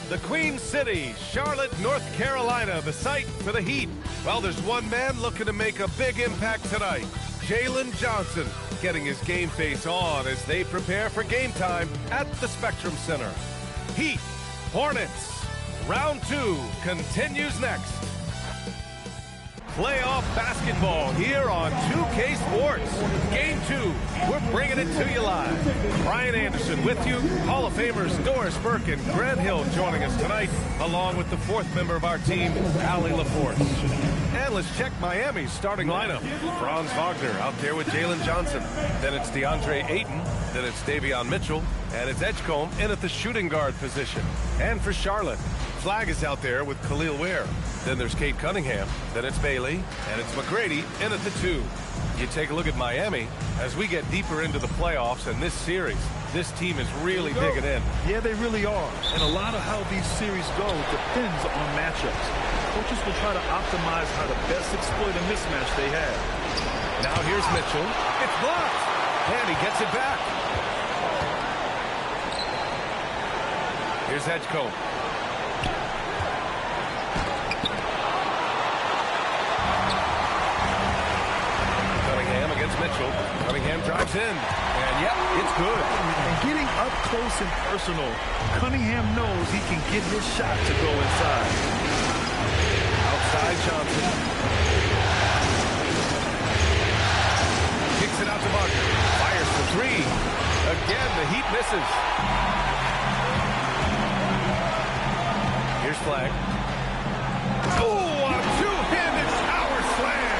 The Queen City, Charlotte, North Carolina, the site for the Heat. Well, there's one man looking to make a big impact tonight. JalJohnson getting his game face on as they prepare for game time at the Spectrum Center. Heat, Hornets, round 2 continues next. Playoff basketball here on 2K Sports. Game 2, we're bringing it to you live. Brian Anderson with you. Hall of Famers Doris Burke and Grant Hill joining us tonight, along with the 4th member of our team, Allie LaForce. And let's check Miami's starting lineup. Franz Wagner out there with JalJohnson. Then it's DeAndre Ayton. Then it's Davion Mitchell. And it's Edgecombe in at the shooting guard position. And for Charlotte, Flagg is out there with Khalil Ware. Then there's Kate Cunningham. Then it's Bailey. And it's McGrady in at the 2. You take a look at Miami as we get deeper into the playoffs and this series. This team is really digging in. Yeah, they really are. And a lot of how these series go depends on matchups. Coaches will try to optimize how to best exploit a mismatch they have. Now here's Mitchell. It's blocked. And he gets it back. Here's Edgecombe. Cunningham against Mitchell. Cunningham drives in. And yep, it's good. And getting up close and personal, Cunningham knows he can get his shot to go inside. Outside Johnson. Kicks it out to Wagner. Fires for 3. Again, the Heat misses. Here's Flagg. Oh, a two-handed power slam.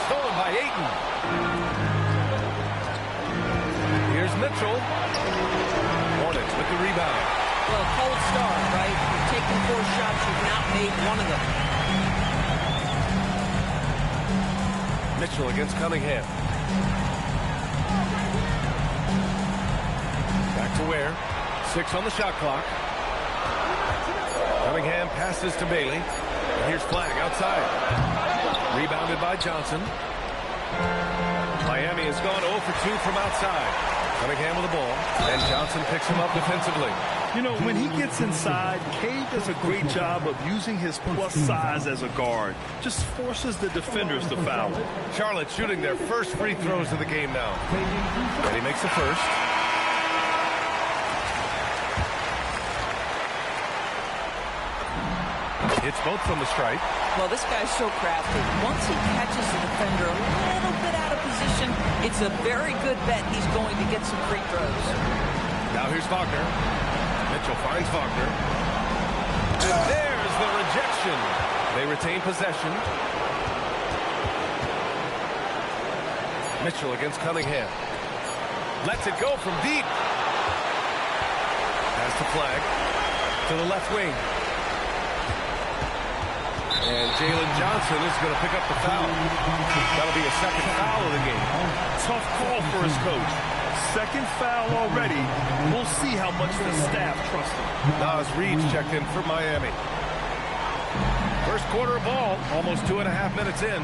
Stolen by Ayton. Here's Mitchell. Hornets with the rebound. Well, cold start, right? You've taken 4 shots, you've not made one of them. Mitchell against Cunningham. Back to Ware. 6 on the shot clock. Cunningham passes to Bailey. And here's Flagg outside. Rebounded by Johnson. Miami has gone 0 for 2 from outside. Cunningham with the ball. And Johnson picks him up defensively. You know, when he gets inside, Cade does a great job of using his plus size as a guard. Just forces the defenders to foul. Charlotte shooting their first free throws of the game now. And he makes the first. It's both from the stripe. Well, this guy's so crafty. Once he catches the defender a little bit out of position, it's a very good bet he's going to get some free throws. Now here's Wagner. Mitchell finds Wagner. And there's the rejection. They retain possession. Mitchell against Cunningham. Lets it go from deep. Pass to Flagg. To the left wing. And JalJohnson is going to pick up the foul. That'll be a second foul of the game. Tough call for his coach. Second foul already. We'll see how much the staff trusts him. Nas Reed's checked in for Miami. First quarter of ball, almost 2.5 minutes in.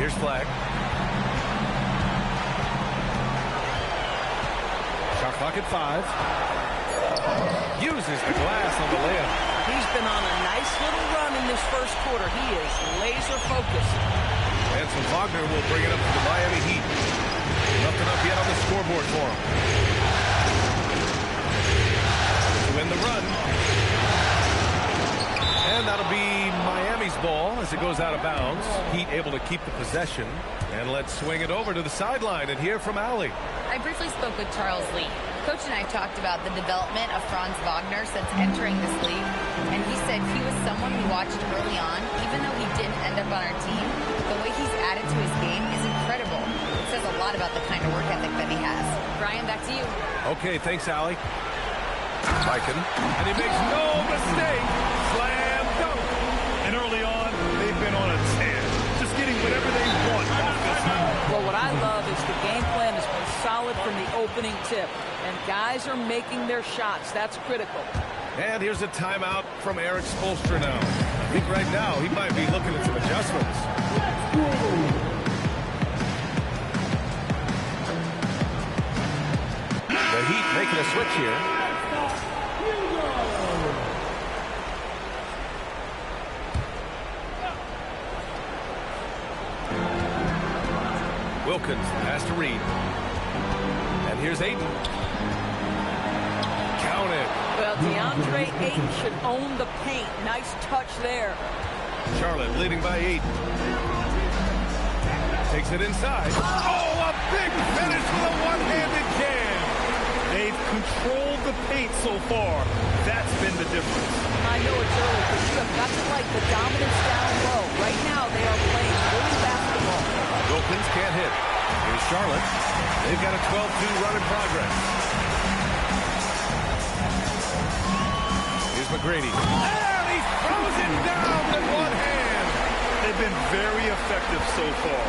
Here's Flagg. Shot clock at 5. Uses the glass on the layup. He's been on a nice little run in this first quarter. He is laser focused. And so Wagner will bring it up to the Miami Heat. Nothing up yet on the scoreboard for him. To win the run. And And that'll be Miami's ball as it goes out of bounds. Heat able to keep the possession. And let's swing it over to the sideline and hear from Allie. I briefly spoke with Charles Lee. Coach and I talked about the development of Franz Wagner since entering this league. And he said he was someone we watched early on. Even though he didn't end up on our team, the way he's added to his game is incredible. It says a lot about the kind of work ethic that he has. Brian, back to you. Okay, thanks, Allie. Mikan, and he makes no mistake. Slam dunk. And early on, they've been on a tear. Just getting whatever they want off this move. Well, what I love is the game plan has been solid from the opening tip. And guys are making their shots. That's critical. And here's a timeout from Eric Spoelstra now. I think right now he might be looking at some adjustments. The Heat making a switch here. Wilkins has to Reed. And here's Ayton. Counted. Well, DeAndre Ayton should own the paint. Nice touch there. Charlotte leading by 8. Takes it inside. Oh, a big finish with a one-handed jam. They've controlled the paint so far. That's been the difference. I know it's early, but you have got to like the dominance down low. Right now, they are playing good basketball. Wilkins can't hit. Here's Charlotte. They've got a 12-2 run in progress. Here's McGrady. And he throws it down with one hand. They've been very effective so far.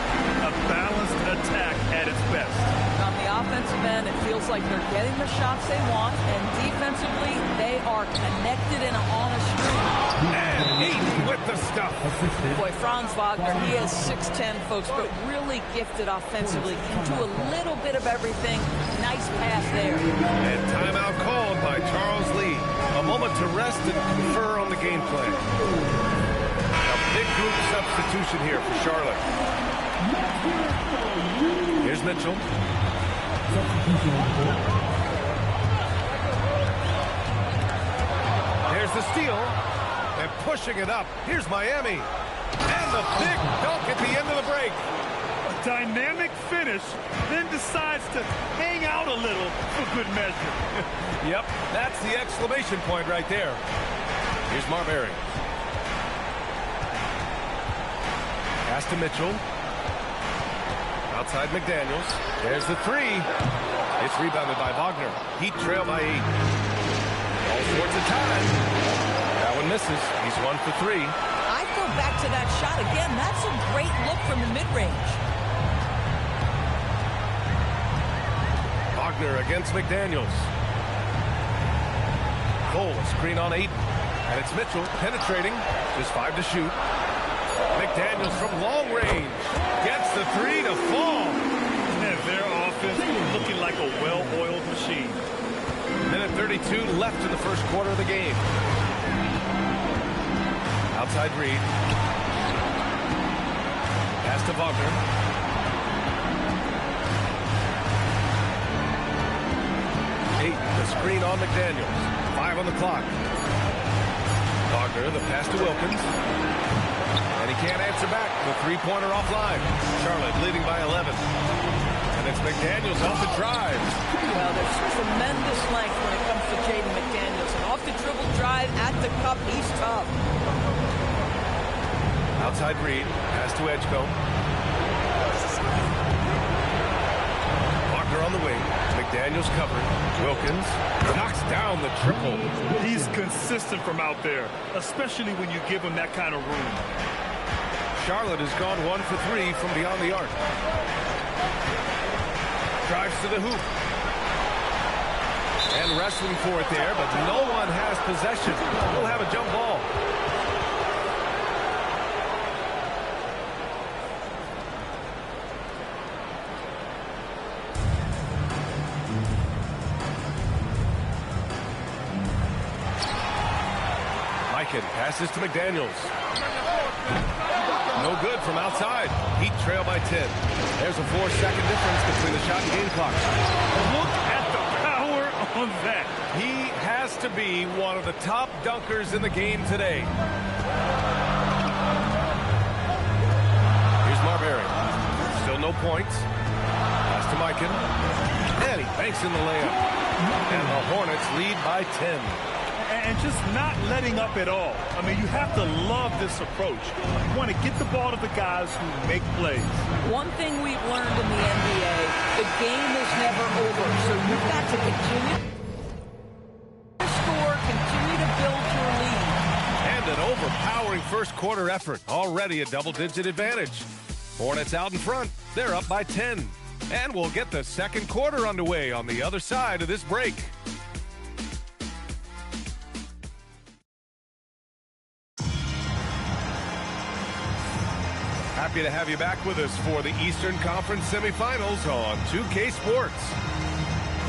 A balanced attack at its best. On the offensive end, it feels like they're getting the shots they want, and defensively, they are connected and on a streak. And Ayton with the stuff. Boy, Franz Wagner, he is 6'10", folks, but really gifted offensively. Can do a little bit of everything. Nice pass there. And timeout called by Charles Lee. A moment to rest and confer on the game plan. A big group substitution here for Charlotte. Here's Mitchell. There's the steal. And pushing it up. Here's Miami. And the big dunk at the end of the break. A dynamic finish, then decides to hang out a little for good measure. Yep, that's the exclamation point right there. Here's Marbury. Pass to Mitchell. Outside McDaniels. There's the 3. It's rebounded by Wagner. Heat trail by 8. All sorts of time. That one misses. He's 1 for 3. I go back to that shot again. That's a great look from the mid-range. Wagner against McDaniels. Cole, a screen on 8. And it's Mitchell penetrating. Just 5 to shoot. McDaniels from long range. Gets the 3 to fall. And their offense looking like a well-oiled machine. Minute 32 left in the first quarter of the game. Outside Reed. Pass to Wagner. The screen on McDaniels. 5 on the clock. Wagner, the pass to Wilkins. And he can't answer back. The three-pointer offline. Charlotte leading by 11. And it's McDaniels off the drive. Well, there's tremendous length when it comes to Jaden McDaniels. And off the dribble drive at the cup, he's tough. Outside Reed. Pass to Edgecombe. Wagner on the wing. McDaniels covered. Wilkins knocks down the triple. He's consistent from out there, especially when you give him that kind of room. Charlotte has gone 1 for 3 from beyond the arc. Drives to the hoop. And wrestling for it there, but no one has possession. We'll have a jump ball. Passes to McDaniels. No good from outside. Heat trail by 10. There's a 4-second difference between the shot and game clock. Look at the power on that. He has to be one of the top dunkers in the game today. no points. Pass to Mikan. And he banks in the layup. And the Hornets lead by 10. And just not letting up at all. I mean, you have to love this approach. You want to get the ball to the guys who make plays. One thing we've learned in the NBA, the game is never over. So you've got to continue to score, continue to build your lead. And an overpowering first quarter effort. Already a double-digit advantage. Hornets out in front. They're up by 10. And we'll get the second quarter underway on the other side of this break. Happy to have you back with us for the Eastern Conference semifinals on 2K Sports.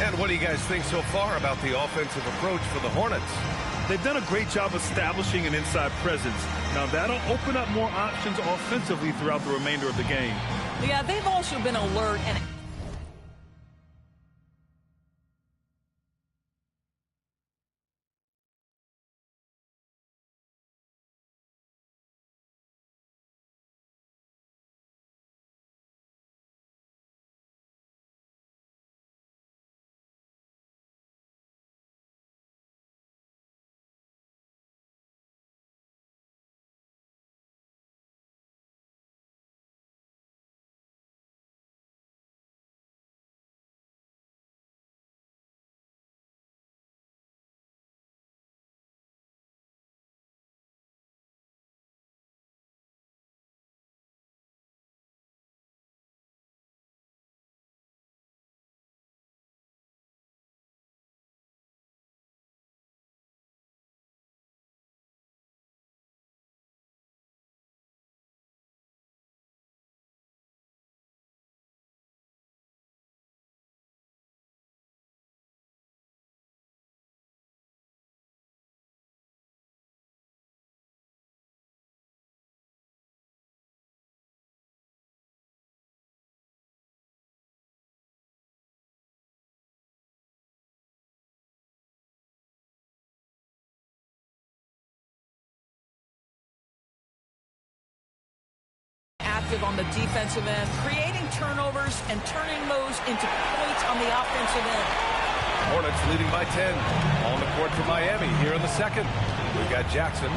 And what do you guys think so far about the offensive approach for the Hornets? They've done a great job establishing an inside presence. Now, that'll open up more options offensively throughout the remainder of the game. Yeah, they've also been alert and active on the defensive end, creating turnovers and turning those into points on the offensive end. Hornets leading by 10. On the court for Miami here in the second. We've got Jackson.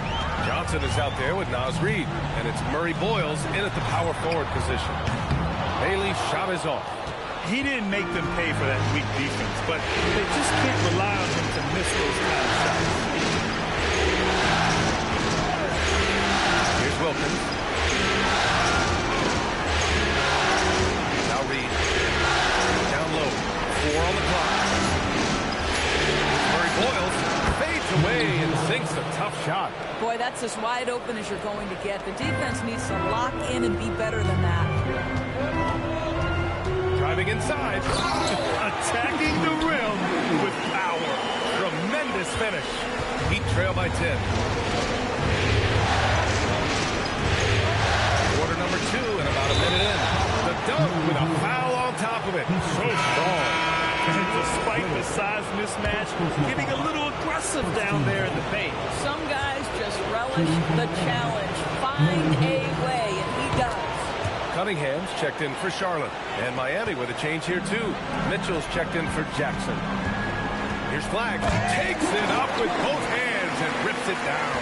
Johnson is out there with Naz Reid. And it's Murray Boyles in at the power forward position. Bailey's shot is off. He didn't make them pay for that weak defense, but they just can't rely on him to miss those kind of shots. Here's Wilkins. Now Reid. Down low. 4 on the clock. Murray Boyles fades away and sinks a tough shot. Boy, that's as wide open as you're going to get. The defense needs to lock in and be better than that. Driving inside. Attacking the rim with power. Tremendous finish. Heat trail by 10. Quarter number 2 and about a minute in. The dunk with a foul on top of it. So strong. And despite the size mismatch, getting a little aggressive down there in the paint. Some guys just relish the challenge. Find a way, and he does. Cunningham's checked in for Charlotte. And Miami with a change here, too. Mitchell's checked in for Jackson. Here's Flagg. Takes it up with both hands and rips it down.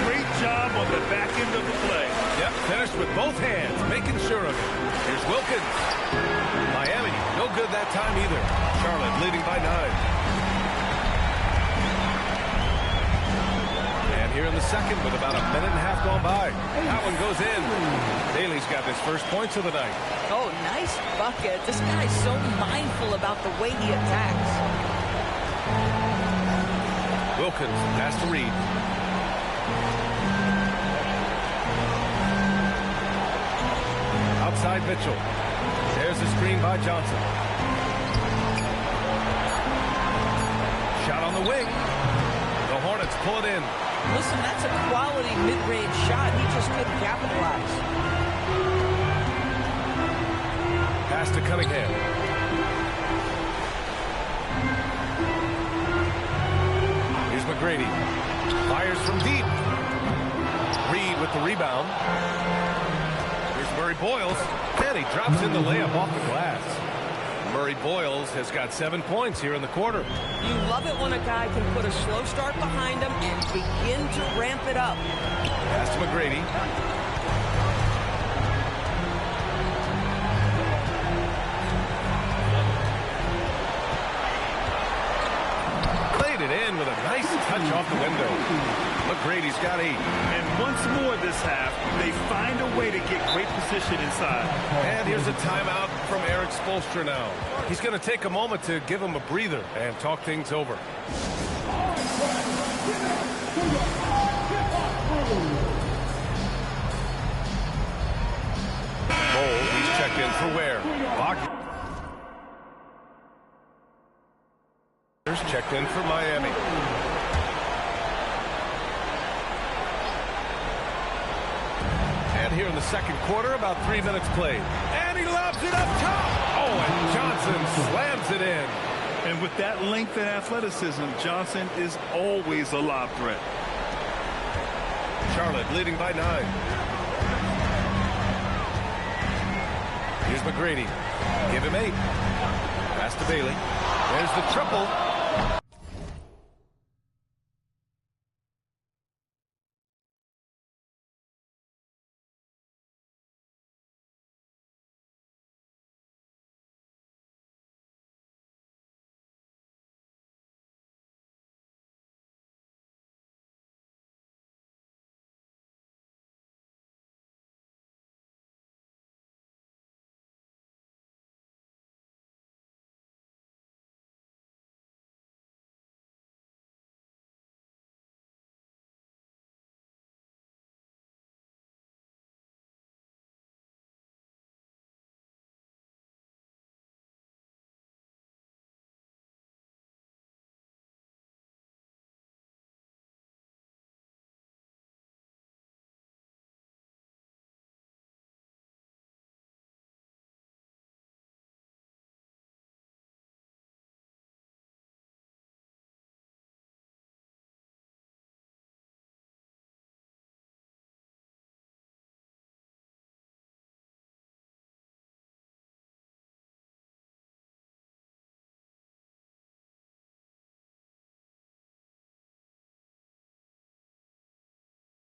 Great job on the back end of the play. Yep, finished with both hands, making sure of it. Here's Wilkins. Miami, no good that time either. Charlotte leading by 9. And here in the second with about a minute and a half gone by. That one goes in. Bailey's got his first points of the night. Oh, nice bucket. This guy's so mindful about the way he attacks. Wilkins, pass to Reid. Outside Mitchell. There's a screen by Johnson. Shot on the wing. The Hornets pull it in. Listen, that's a quality mid-range shot. He just couldn't capitalize. Pass to Cunningham. Here's McGrady. Fires from deep. Reid with the rebound. Here's Murray Boyles, and he drops in the layup off the glass. Murray Boyles has got 7 points here in the quarter. You love it when a guy can put a slow start behind him and begin to ramp it up. Pass to McGrady. Played it in with a nice touch off the window. McGrady's got 8. And once more this half, they find a way to get great position inside. And here's a timeout from Eric Spoelstra now. He's going to take a moment to give him a breather and talk things over. Cole, he's checked in for Ware. Wagner's checked in for Miami. And here in the second quarter, about 3 minutes played. And he lobs it up top. Oh, and Johnson slams it in. And with that length and athleticism, Johnson is always a lob threat. Charlotte leading by 9. Here's McGrady. Give him 8. Pass to Bailey. There's the triple.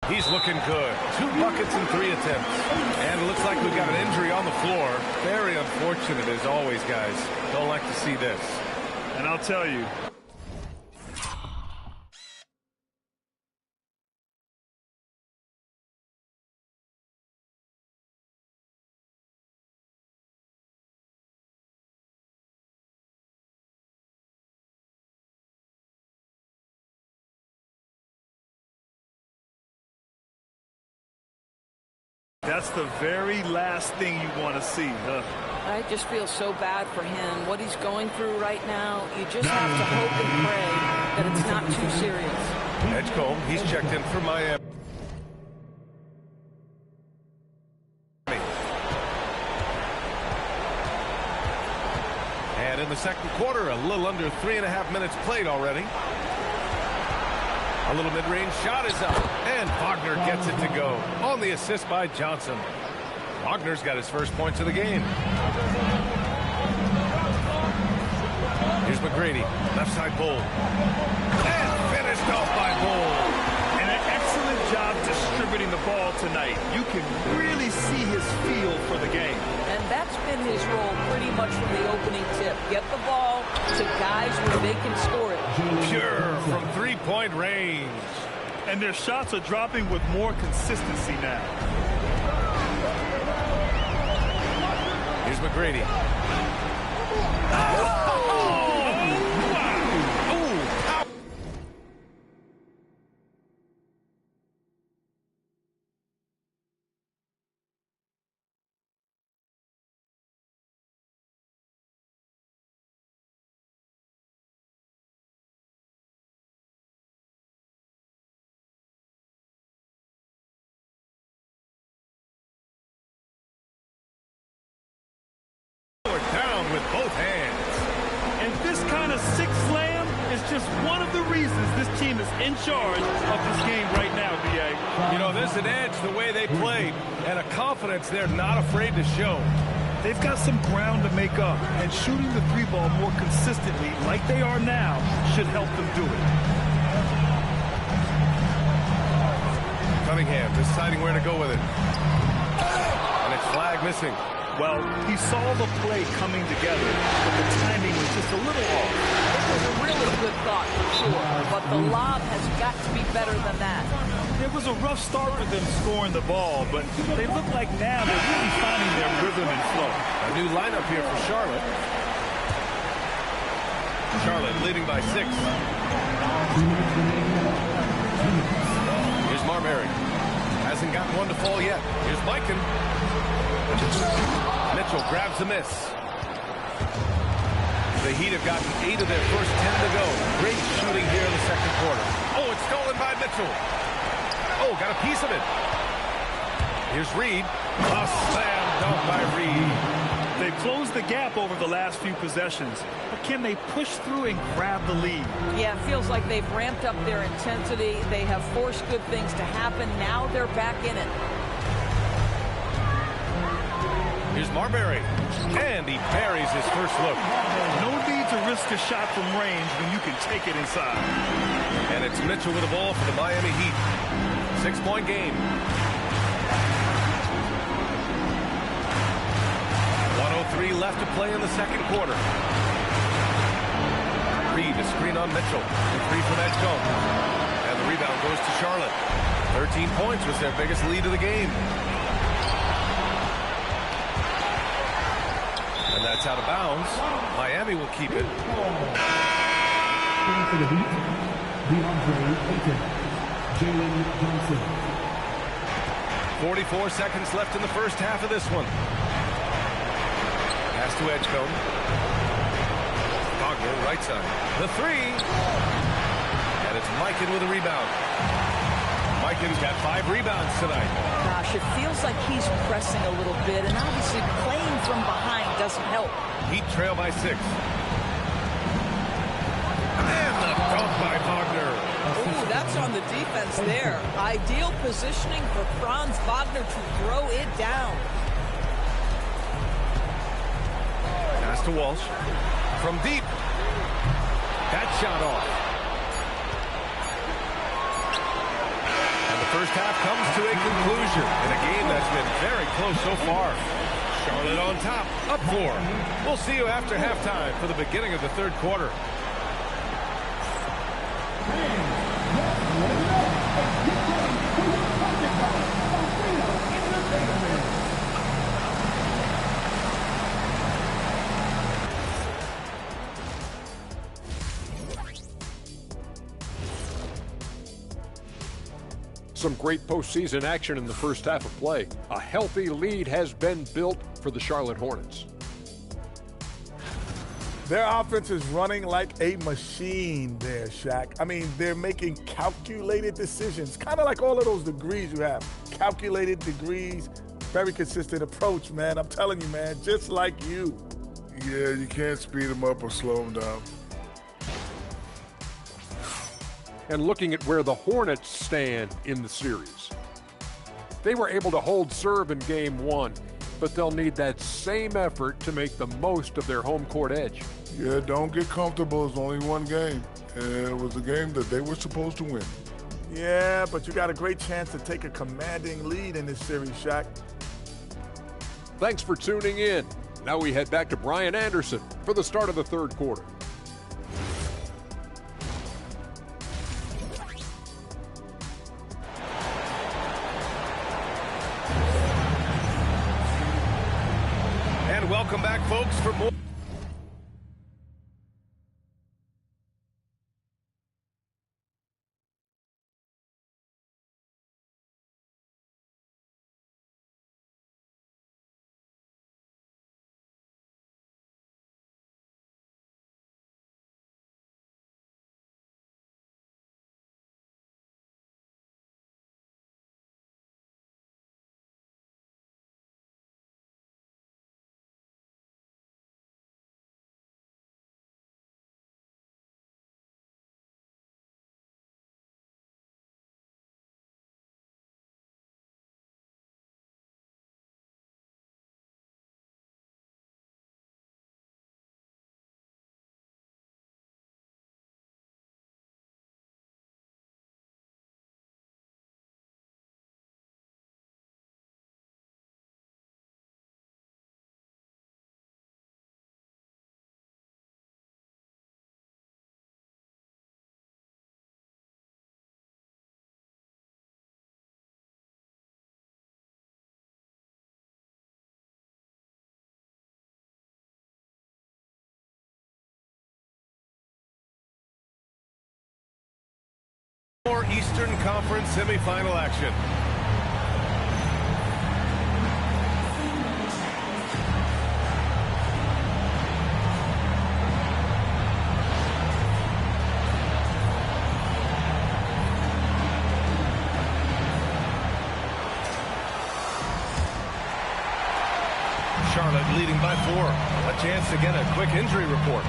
He's looking good. 2 buckets and 3 attempts. And it looks like we've got an injury on the floor. Very unfortunate as always, guys. Don't like to see this. And I'll tell you, that's the very last thing you want to see. I just feel so bad for him. What he's going through right now, you just have to hope and pray that it's not too serious. Edgecombe, he's checked in for Miami. And in the second quarter, a little under 3.5 minutes played already. A little mid-range shot is up, and Wagner gets it to go on the assist by Johnson. Wagner's got his first points of the game. Here's McGrady, left side Bull. And finished off by Bull. And an excellent job distributing the ball tonight. You can really see his feel for the game. And that's been his role pretty much from the opening tip. Get the ball to guys where they can score it. Pure from 3-point range. And their shots are dropping with more consistency now. Here's McGrady. just one of the reasons this team is in charge of this game right now, B.A. You know, there's an edge the way they played and a confidence they're not afraid to show. They've got some ground to make up, and shooting the three ball more consistently like they are now should help them do it. Cunningham deciding where to go with it. And it's Flagg missing. Well, he saw the play coming together, but the timing was just a little off. It was a really good thought for sure, but the lob has got to be better than that. It was a rough start for them scoring the ball, but they look like now they're really finding their rhythm and flow. A new lineup here for Charlotte. Charlotte leading by 6. Here's Marbury. Hasn't got one to fall yet. Here's Mikan. Mitchell grabs the miss. The Heat have gotten 8 of their first 10 to go. Great shooting here in the second quarter. Oh, it's stolen by Mitchell. Oh, got a piece of it. Here's Reed. A slam dunk by Reed. They've closed the gap over the last few possessions, but can they push through and grab the lead? Yeah, it feels like they've ramped up their intensity. They have forced good things to happen. Now they're back in it. Here's Marbury, and he buries his first look. No need to risk a shot from range when you can take it inside. And it's Mitchell with the ball for the Miami Heat. 6-point game. 1:03 left to play in the second quarter. Reed, a screen on Mitchell. The three from that zone. And the rebound goes to Charlotte. 13 points was their biggest lead of the game. And that's out of bounds. Miami will keep it. For the Heat, JalJohnson. 44 seconds left in the first half of this one. Pass to Edgecombe. Wagner, right side. The three. And it's Mikan with a rebound. Mikan's got 5 rebounds tonight. Gosh, it feels like he's pressing a little bit, and obviously playing from behind doesn't help. Heat trail by 6. And the dunk by Wagner. Ooh, that's on the defense there. Ideal positioning for Franz Wagner to throw it down. Pass to Walsh. From deep. That shot off. And the first half comes to a conclusion in a game that's been very close so far. Charlotte on top, up 4. We'll see you after halftime for the beginning of the third quarter. Some great postseason action in the first half of play. A healthy lead has been built for the Charlotte Hornets. Their offense is running like a machine there, Shaq. I mean, they're making calculated decisions, kind of like all of those degrees you have. Calculated degrees, very consistent approach, man. I'm telling you, man, just like you. Yeah, you can't speed them up or slow them down. And looking at where the Hornets stand in the series. They were able to hold serve in game 1, but they'll need that same effort to make the most of their home court edge. Yeah, don't get comfortable. It's only one game. And it was a game that they were supposed to win. Yeah, but you got a great chance to take a commanding lead in this series, Shaq. Thanks for tuning in. Now we head back to Brian Anderson for the start of the third quarter. And welcome back, folks, for more. Eastern Conference semifinal action. Charlotte leading by 4. A chance to get a quick injury report.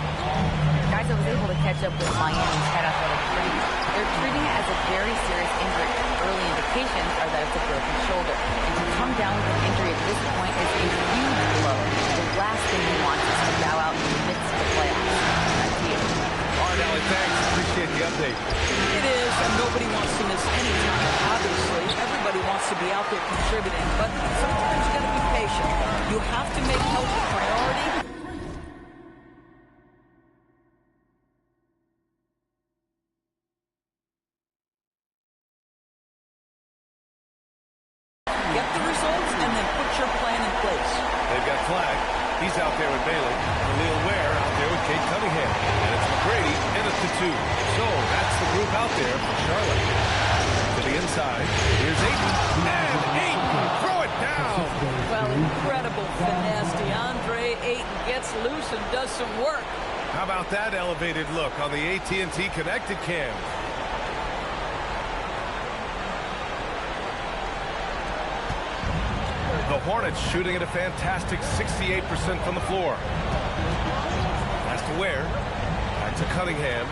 Guys, I was able to catch up with Miami's head athletic trainer. They're treating it as a very serious injury. Early indications are that it's a broken shoulder. And to come down with an injury at this point is a huge blow. The last thing he wants is to bow out in the midst of the playoffs. Back to you. Arnelli, thanks. Appreciate the update. It is, and nobody wants to miss any time, obviously. Everybody wants to be out there contributing, but sometimes you got to be patient. You have to make health a priority. Get the results and then put your plan in place. They've got Flagg. He's out there with Bailey. Khalil Ware out there with Kate Cunningham. And it's McGrady in at the 2. So that's the group out there for Charlotte. To the inside. Here's Ayton. And Ayton! Throw it down! Well, incredible finesse. DeAndre Ayton gets loose and does some work. How about that elevated look on the AT&T connected cam? The Hornets shooting at a fantastic 68% from the floor. Pass to Ware. Back to Cunningham.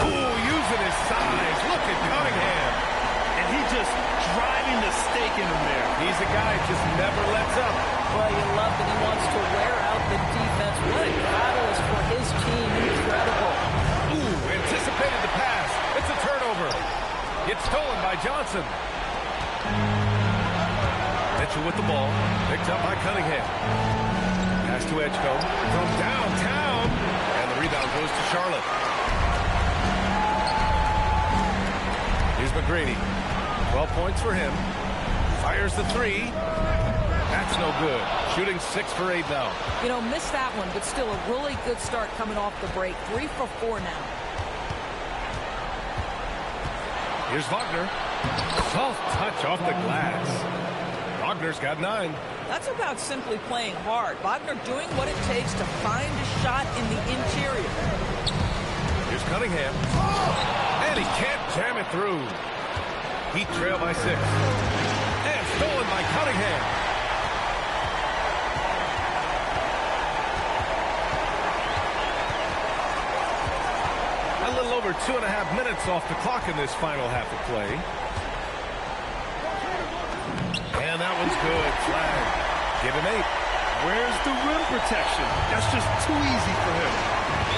Ooh, using his size. Look at Cunningham. And he just driving the stake in him there. He's a guy who just never lets up. Well, you love that he wants to wear out the defense. What a catalyst for his team. Incredible. Ooh, anticipated the pass. It's a turnover. It's stolen by Johnson. Mitchell with the ball. Picked up by Cunningham. Pass to Edgecombe. From downtown. And the rebound goes to Charlotte. Here's McGrady. 12 points for him. Fires the 3. That's no good. Shooting 6 for 8 now. You know, missed that one, but still a really good start coming off the break. 3 for 4 now. Here's Wagner. Soft touch off the glass. Wagner's got 9. That's about simply playing hard. Wagner doing what it takes to find a shot in the interior. Here's Cunningham. And he can't jam it through. Heat trail by 6. And stolen by Cunningham. A little over 2.5 minutes off the clock in this final half of play. And that one's good. Flagg. Give him 8. Where's the rim protection? That's just too easy for him.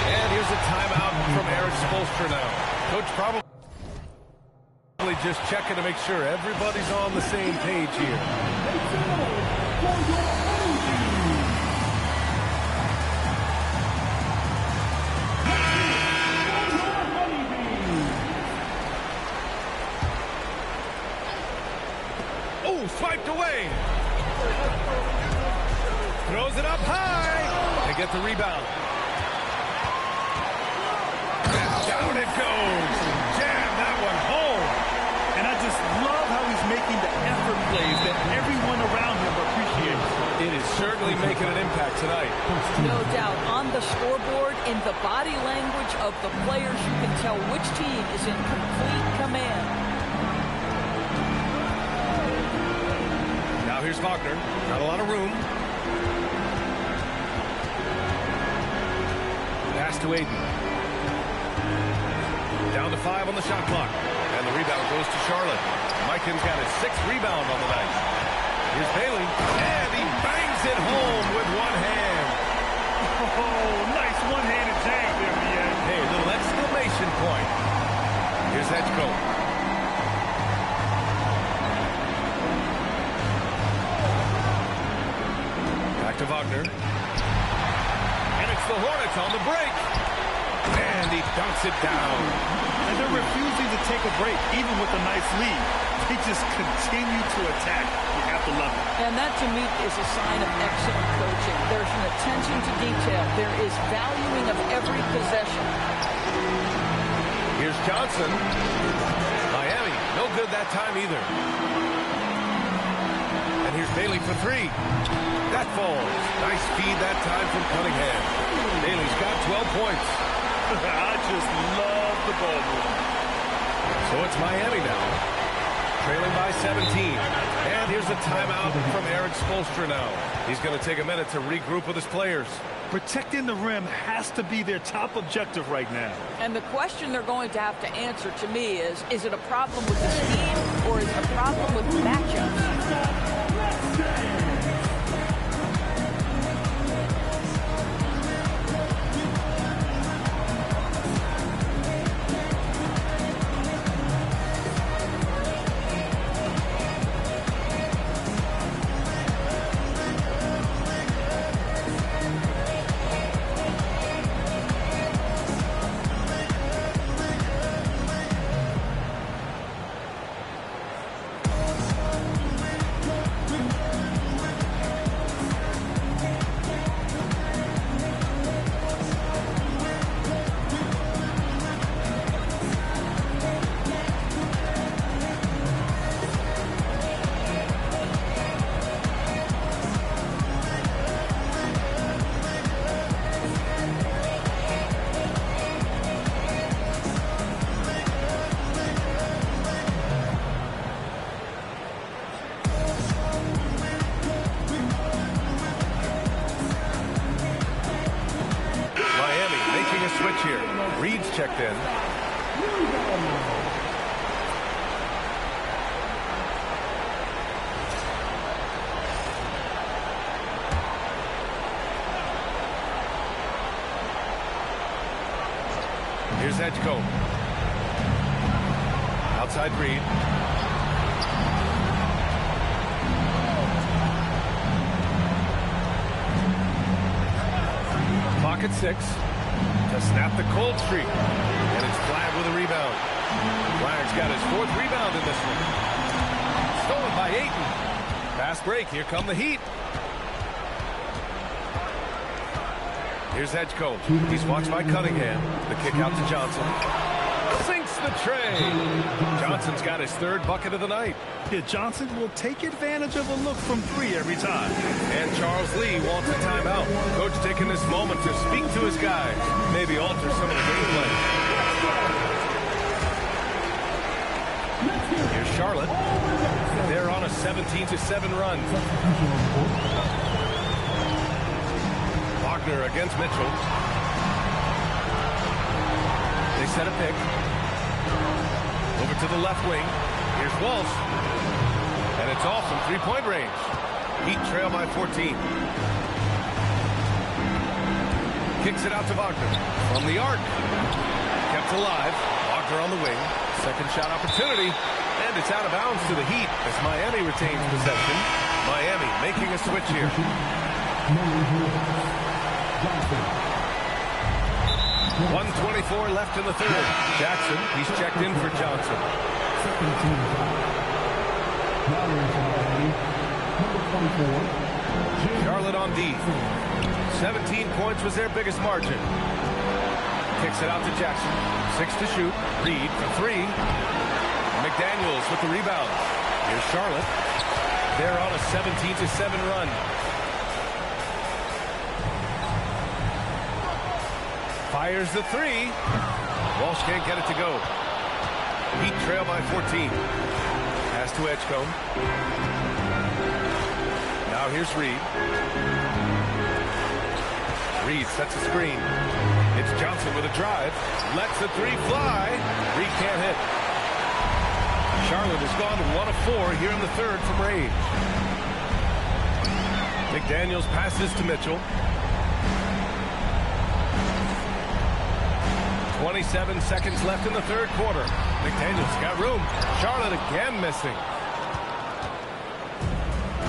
And here's a timeout from Eric Spoelstra now. Coach probably just checking to make sure everybody's on the same page here. Oh, swiped away. Throws it up high. They get the rebound. And down it goes. Jam that one home. And I just love how he's making the effort plays that everyone around him appreciates. It is certainly making an impact tonight. No doubt. On the scoreboard, in the body language of the players, you can tell which team is in complete command. Now here's Wagner. Not a lot of room. Pass to Ayton. Down to 5 on the shot clock. And the rebound goes to Charlotte. Mikan's got his 6th rebound on the night. Here's Bailey. And he bangs it home with one hand. Oh, nice one-handed jam there, man. Hey, a little exclamation point. Here's Edgecombe. Back to Wagner. And it's the Hornets on the break. And he dunks it down. And they're refusing to take a break, even with a nice lead. They just continue to attack. You have to love it. And that, to me, is a sign of excellent coaching. There's an attention to detail. There is valuing of every possession. Here's Johnson. Miami, no good that time either. And here's Bailey for three. That falls. Nice feed that time from Cunningham. Bailey's got 12 points. I just love the ball movement. So it's Miami now, trailing by 17. And here's a timeout from Eric Spoelstra now. He's going to take a minute to regroup with his players. Protecting the rim has to be their top objective right now. And the question they're going to have to answer to me is it a problem with the scheme or is it a problem with matchups? Reed's checked in. Here's Edgecombe. Outside Reed. Clock at 6. To snap the cold streak. And it's Flagg with a rebound. Flagg's got his 4th rebound in this one. Stolen by Ayton. Fast break. Here come the Heat. Here's Edgecombe. He's watched by Cunningham. The kick out to Johnson. Sinks the tray. Johnson's got his 3rd bucket of the night. Yeah, Johnson will take advantage of a look from 3 every time. And Charles Lee wants a timeout. Coach taking this moment to speak to his guys. Maybe alter some of the gameplay. Here's Charlotte. They're on a 17-7 run. Wagner against Mitchell. They set a pick. Over to the left wing. Here's Walsh. And it's off from 3-point range. Heat trail by 14. Kicks it out to Wagner. From the arc. Kept alive. Wagner on the wing. Second shot opportunity. And it's out of bounds to the Heat as Miami retains possession. Miami making a switch here. 1:24 left in the 3rd. Jackson, he's checked in for Johnson. Charlotte on D. 17 points was their biggest margin. Kicks it out to Jackson. 6 to shoot. Reed for 3. McDaniels with the rebound. Here's Charlotte. They're on a 17-7 run. Fires the 3. Walsh can't get it to go. Heat trail by 14. Pass to Edgecombe. Now here's Reed. Reed sets a screen. It's Johnson with a drive. Lets the 3 fly. Reed can't hit. Charlotte has gone to 1 of 4 here in the 3rd from range. McDaniels passes to Mitchell. 27 seconds left in the 3rd quarter. McDaniels got room. Charlotte again missing.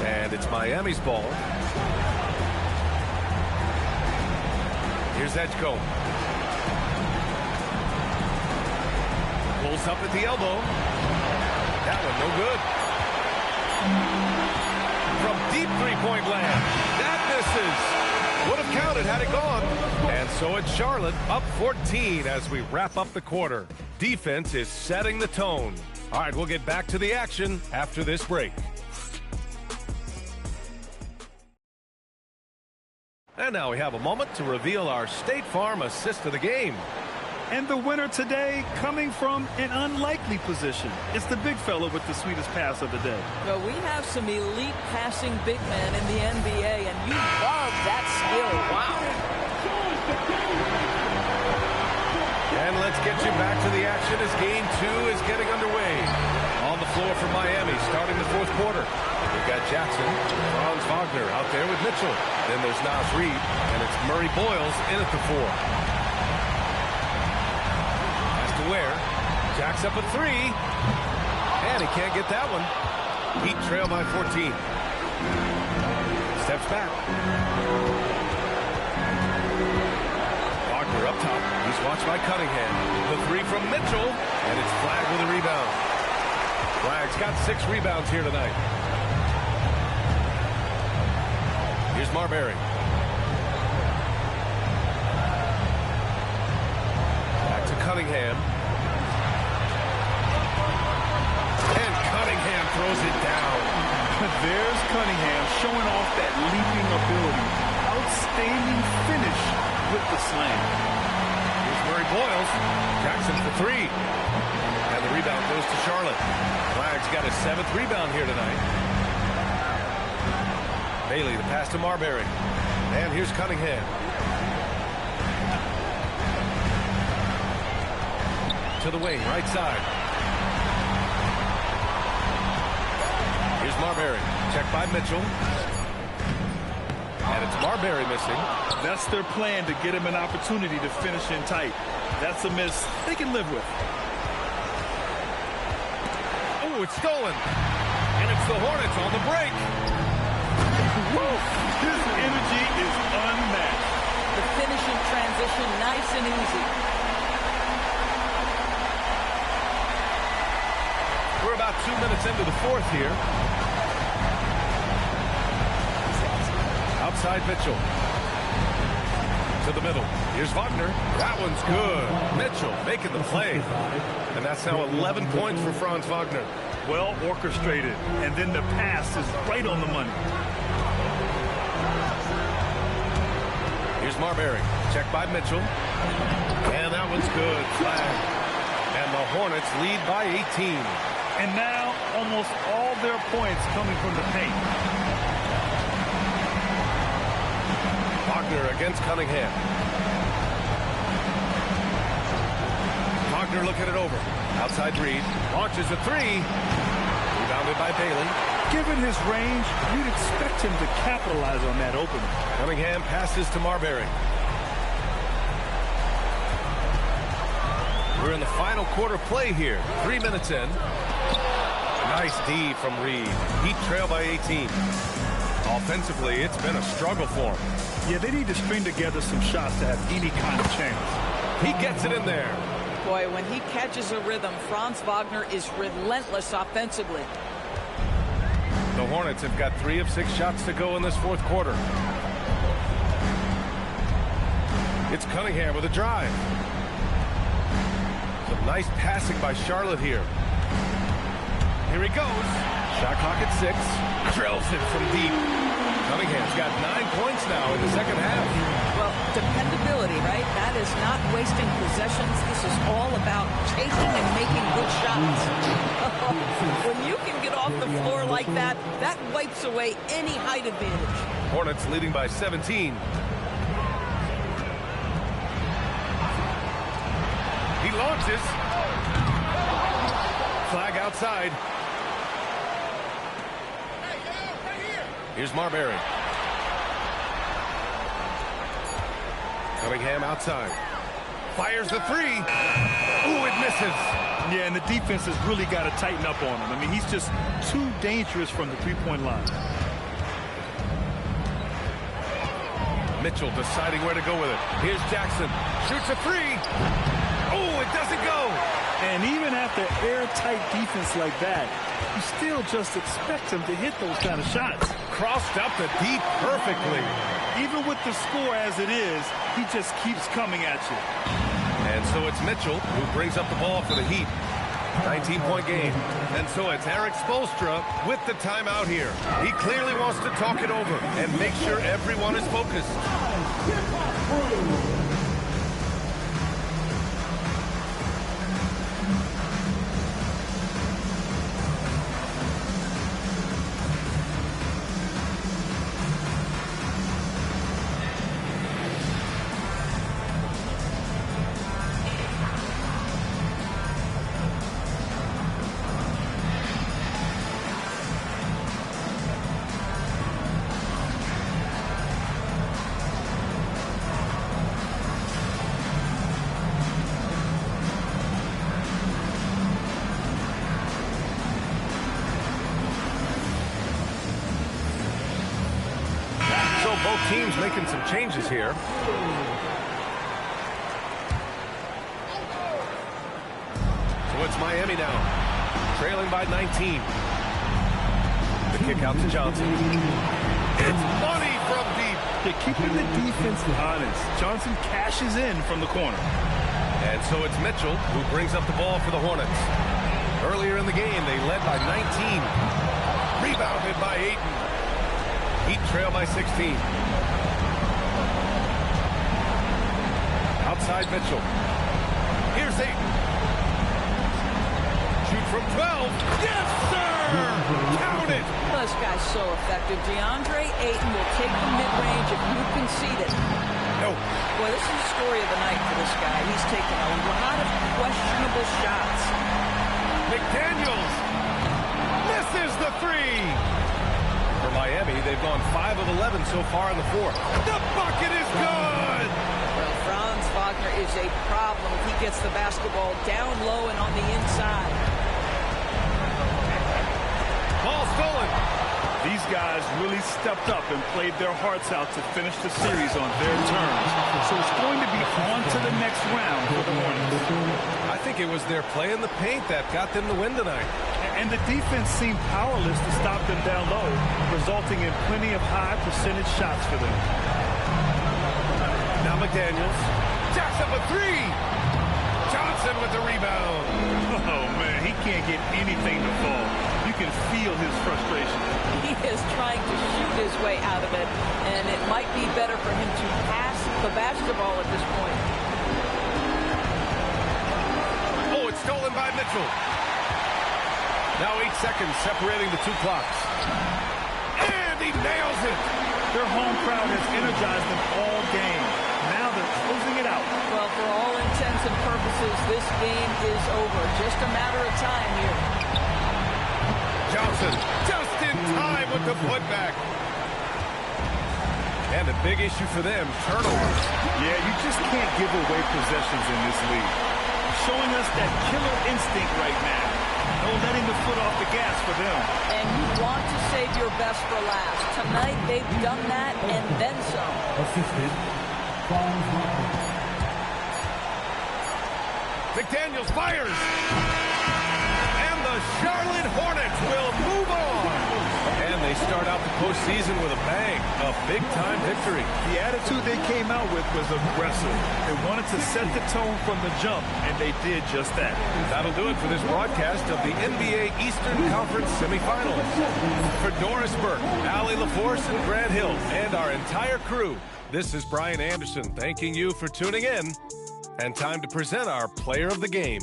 And it's Miami's ball. Here's Edgecombe. Pulls up at the elbow. That one no good. From deep 3-point land. That misses. Would have counted had it gone. And so it's Charlotte up 14 as we wrap up the quarter. Defense is setting the tone. All right, we'll get back to the action after this break. And now we have a moment to reveal our State Farm assist of the game. And the winner today coming from an unlikely position. It's the big fella with the sweetest pass of the day. Well, we have some elite passing big men in the NBA, and you love that skill. Wow. And let's get you back to the action as Game 2 is getting underway. On the floor for Miami, starting the fourth quarter. We've got Jackson, Franz Wagner out there with Mitchell. Then there's Nas Reed, and it's Murray Boyles in at the 4. Where Jack's up at 3, and he can't get that one. Heat trail by 14. Steps back. Wagner up top. He's watched by Cunningham. The 3 from Mitchell, and it's Flagg with a rebound. Flagg's got 6 rebounds here tonight. Here's Marbury. Back to Cunningham. Throws it down. There's Cunningham showing off that leaping ability. Outstanding finish with the slam. Here's Murray Boyles. Jackson for 3. And the rebound goes to Charlotte. Flagg's got his 7th rebound here tonight. Bailey, the pass to Marbury. And here's Cunningham. To the wing, right side. Here's Marbury. Check by Mitchell. And it's Marbury missing. That's their plan, to get him an opportunity to finish in tight. That's a miss they can live with. Oh, it's stolen. And it's the Hornets on the break. Woo! His energy is unmatched. The finishing transition, nice and easy. We're about 2 minutes into the fourth here. Outside Mitchell. To the middle. Here's Wagner. That one's good. Mitchell making the play. And that's now 11 points for Franz Wagner. Well orchestrated. And then the pass is right on the money. Here's Marbury. Check by Mitchell. And that one's good. Flagg. And the Hornets lead by 18. And now almost all their points coming from the paint. Wagner against Cunningham. Wagner looking it over. Outside Reed. Launches a 3. Rebounded by Bailey. Given his range, you'd expect him to capitalize on that opening. Cunningham passes to Marbury. We're in the final quarter play here. 3 minutes in. Nice D from Reed. Heat trail by 18. Offensively, it's been a struggle for him. Yeah, they need to string together some shots to have any kind of chance. He gets it in there. Boy, when he catches a rhythm, Franz Wagner is relentless offensively. The Hornets have got 3 of 6 shots to go in this fourth quarter. It's Cunningham with a drive. Some nice passing by Charlotte here. Here he goes. Shot clock at 6. Drills it from deep. Cunningham's got 9 points now in the second half. Well, dependability, right? That is not wasting possessions. This is all about taking and making good shots. When you can get off the floor like that, that wipes away any height advantage. Hornets leading by 17. He launches. Flagg outside. Here's Marbury. Cunningham outside. Fires the 3. Ooh, it misses. Yeah, and the defense has really got to tighten up on him. I mean, he's just too dangerous from the three-point line. Mitchell deciding where to go with it. Here's Jackson. Shoots a 3. Oh, it doesn't go. And even after airtight defense like that, you still just expect him to hit those kind of shots. crossed up the deep perfectly. Even with the score as it is, he just keeps coming at you. And so it's Mitchell who brings up the ball for the Heat. 19-point game. And so it's Eric Spoelstra with the timeout here. He clearly wants to talk it over and make sure everyone is focused. Both teams making some changes here. So it's Miami now, trailing by 19. The kick out to Johnson. It's money from deep. They're keeping the defense honest. Johnson cashes in from the corner. And so it's Mitchell who brings up the ball for the Hornets. Earlier in the game, they led by 19. Rebounded by Ayton. Heat trail by 16. Outside Mitchell. Here's Ayton. Shoot from 12. Yes, sir! Count it! This guy's so effective. DeAndre Ayton will take the mid-range if you concede it. No. Boy, this is the story of the night for this guy. He's taken a lot of questionable shots. McDaniels misses the three. For Miami, they've gone 5 of 11 so far in the fourth. The bucket is good! Well, Franz Wagner is a problem if he gets the basketball down low and on the inside. Ball stolen. These guys really stepped up and played their hearts out to finish the series on their terms. So it's going to be on to the next round for the Hornets. I think it was their play in the paint that got them the win tonight. And the defense seemed powerless to stop them down low, resulting in plenty of high percentage shots for them. Now McDaniels. Jacks up a three. Johnson with the rebound. Oh, man, he can't get anything to fall. You can feel his frustration. He is trying to shoot his way out of it, and it might be better for him to pass the basketball at this point. Oh, it's stolen by Mitchell. Now 8 seconds separating the two clocks. And he nails it. Their home crowd has energized them all game. Now they're closing it out. Well, for all intents and purposes, this game is over. Just a matter of time here. Johnson just in time with the putback. And a big issue for them, turnovers. Yeah, you just can't give away possessions in this league. Showing us that killer instinct right now. No letting the foot off the gas for them. And you want to save your best for last. Tonight, they've done that and then some. Assisted. Franz Wagner. McDaniels fires. And the Charlotte Hornets will move on. And they start out the postseason with a bang, a big-time victory. The attitude they came out with was aggressive. They wanted to set the tone from the jump, and they did just that. That'll do it for this broadcast of the NBA Eastern Conference semifinals. For Doris Burke, Allie LaForce, and Grant Hill, and our entire crew, this is Brian Anderson thanking you for tuning in. And time to present our player of the game.